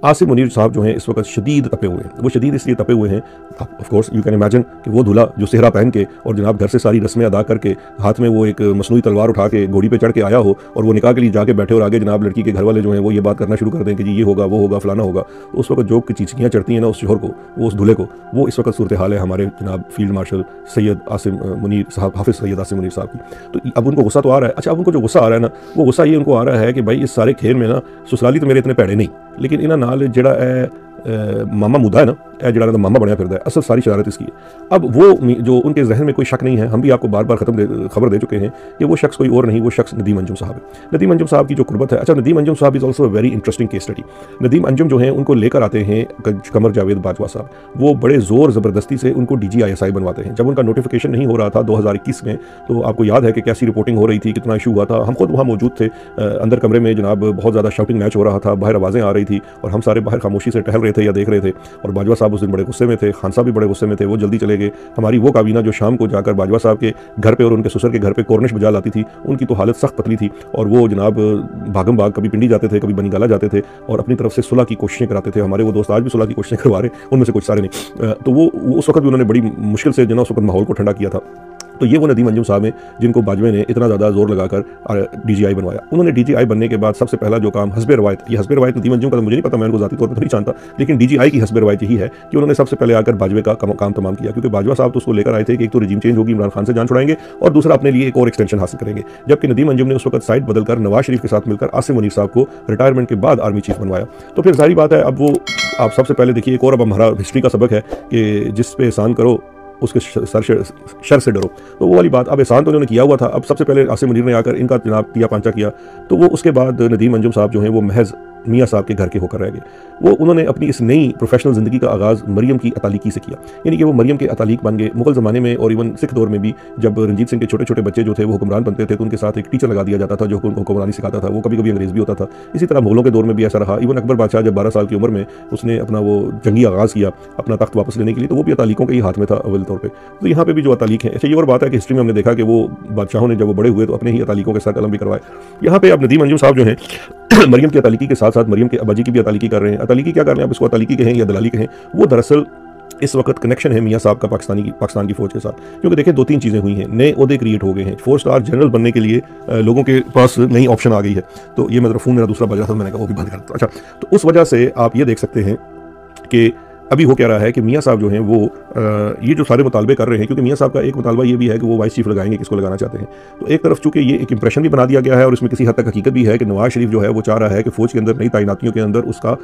आसिम मुनीर साहब जो हैं इस वक्त शदीद तपे हुए हैं। वो शदीद इसलिए तपे हुए हैं, of course you can imagine कि वो दूल्हा जो सेहरा पहन के और जनाब घर से सारी रस्में अदा करके हाथ में वो एक मसनूई तलवार उठा के घोड़ी पे चढ़ के आया हो और वो निकाह के लिए जाके बैठे और आगे जनाब लड़की के घर वाले जो हैं वो ये बात करना शुरू कर दें कि जी ये होगा वो होगा फलाना होगा, तो उस वक्त जो चिचकियाँ चढ़ती हैं ना उस शोहर को, वो उस दूल्हे को, वो इस वक्त सूरत हाल है हमारे जनाब फील्ड मार्शल सैयद आसिम मुनीर साहब, हाफिज़ सैयद आसिम मुनीर साहब की। तो अब उनको गुस्सा तो आ रहा है। अच्छा, अब उनको जो गुस्सा आ रहा है ना, वो गुस्सा ये उनको आ रहा है कि भाई इस सारे खेल में ना ससुराली तो मेरे इतने भैड़े नहीं, लेकिन इन्हां नाल जिहड़ा है मामा मुद्दा है ना, यह जड़ा तो मामा बनया फिरदा है, असल सारी शरारत इसकी है। अब वो जो उनके जहन में कोई शक नहीं है, हम भी आपको बार बार खबर दे चुके हैं कि वो शख्स कोई और नहीं, वो शख्स नदीम अंजुम साहब है। नदीम अंजुम साहब की जो कुर्बत है, अच्छा नदीम अंजुम साहब is also very interesting case study. Nadeem Anjum जो हैं उनको लेकर आते हैं कमर जावेद बाजवा साहब, वो बड़े ज़ोर ज़बरदस्ती से उनको DGISI बनवाते हैं। जब उनका नोटिफिकेशन नहीं हो रहा था 2021 में, तो आपको याद है कि कैसी रिपोर्टिंग हो रही थी, कितना इशू हुआ था, हम खुद वहाँ मौजूद थे। अंदर कमरे में जनाब बहुत ज़्यादा शाउटिंग मैच हो रहा था, बाहर आवाज़ें आ रही थी और हम सारे बाहर खामोशी से टहल रहे थे या देख रहे थे। और बाजवा साहब उस दिन बड़े गुस्से में थे, खान साहब भी बड़े गुस्से में थे, वो जल्दी चले गए। हमारी वो काबीना जो शाम को जाकर बाजवा साहब के घर पे और उनके ससुर के घर पे कॉर्निश बजा लाती थी, उनकी तो हालत सख्त पतली थी और वो जनाब भागम भाग कभी पिंडी जाते थे, कभी बनीगाला जाते थे और अपनी तरफ से सुलह की कोशिशें कराते थे। हमारे वो दोस्त आज भी सुलह की कोशिशें करवा रहे, उनमें से कुछ सारे नहीं। तो वो उस वक्त भी उन्होंने बड़ी मुश्किल से जो ना उस वक्त माहौल को ठंडा किया था। तो ये वो नदीम अंजुम साहब हैं जिनको बाजवे ने इतना ज़्यादा जोर लगाकर DGI बनवाया। उन्होंने DGI बनने के बाद सबसे पहला जो काम हस्बे रवायत, ये हस्बे रवायत नदीम अंजुम का तो मुझे नहीं पता, मैं उनको ज़ाती तौर पर तो नहीं जानता, लेकिन DGI की हस्बे रवायत यही है कि उन्होंने सबसे पहले आकर बाजवे का काम तमाम किया, क्योंकि बाजवा साहब तो उसको लेकर आए थे कि एक तो रजीम चेंज होगी, इमरान खान से जान छुड़ाएंगे और दूसरा अपने लिए एक और एक्सटेंशन हासिल करेंगे। जबकि नदीम अंजुम ने उस वक्त साइड बदलकर नवाज शरीफ के साथ मिलकर आसिम मुनीर साहब को रिटायरमेंट के बाद आर्मी चीफ बनवाया। तो फिर जाहिर बात है, अब वो आप सबसे पहले देखिए, एक और अब हमारा हिस्ट्री का सबक है कि जिस पे एहसान करो उसके शर से डरो। तो वो वाली बात, अब एहसान तो उन्होंने किया हुआ था, अब सबसे पहले आसिम मुनीर ने आकर इनका जनाब टिया पांचा किया। तो वो उसके बाद नदीम अंजुम साहब जो हैं वो महज मियाँ साहब के घर के होकर रह गए। वो उन्होंने अपनी इस नई प्रोफेशनल ज़िंदगी का आगाज़ मरियम की अतालीकी से किया, यानी कि वो मरियम के अतालीक बन गए। मुगल ज़माने में और इवन सिख दौर में भी जब रंजीत सिंह के छोटे छोटे बच्चे जो थे वो हुक्मरान बनते थे, तो उनके साथ एक टीचर लगा दिया जाता था जो उनको हुक्मरानी सिखाता था। वो कभी कभी अंग्रेज़ भी होता था। इसी तरह मुगलों के दौर में भी ऐसा रहा। इवन अकबर बादशाह जब 12 साल की उम्र में उसने अपना वो जंगी आगाज़ किया अपना तख्त वापस लेने के लिए, तो वो भी अतालीकों के ही हाथ में था अव्वल तौर पर। तो यहाँ पर भी जो अतालीक है, अच्छा ये और बात है कि हिस्ट्री में हमने देखा कि वो बादशाहों ने जब वो बड़े हुए तो अपने ही अतालीकों के साथ कलम भी करवाए। यहाँ पे अब नदीम अंजुम साहब जो हैं मरियम की अतालीकी के साथ साथ मरियम के अब्बाजी की भी अतालीकी कर रहे हैं। अतालीकी क्या कर रहे हैं, आप इसको अतालीकी कहें या दलाली कहें, वो दरअसल इस वक्त कनेक्शन है मियाँ साहब का पाकिस्तान की फौज के साथ। क्योंकि देखिए 2-3 चीज़ें हुई हैं, नए ओहदे क्रिएट हो गए हैं, 4 स्टार जनरल बनने के लिए लोगों के पास नई ऑप्शन आ गई है। तो ये मतलब फ़ोन मेरा दूसरा बज रहा था, मैंने कहा वो भी बंद कर दो। अच्छा, तो उस वजह से आप ये देख सकते हैं कि अभी हो क्या रहा है कि मियाँ साहब जो हैं वो ये जो सारे मुतालबे कर रहे हैं, क्योंकि मियाँ साहब का एक मुतालबा ये भी है कि वो वाइस चीफ लगाएंगे, किसको लगाना चाहते हैं। तो एक तरफ चूंकि ये एक इंप्रेशन भी बना दिया गया है और इसमें किसी हद तक हकीकत भी है कि नवाज शरीफ जो है वो चाह रहा है कि फ़ौज के अंदर नई तैनातियों के अंदर उसका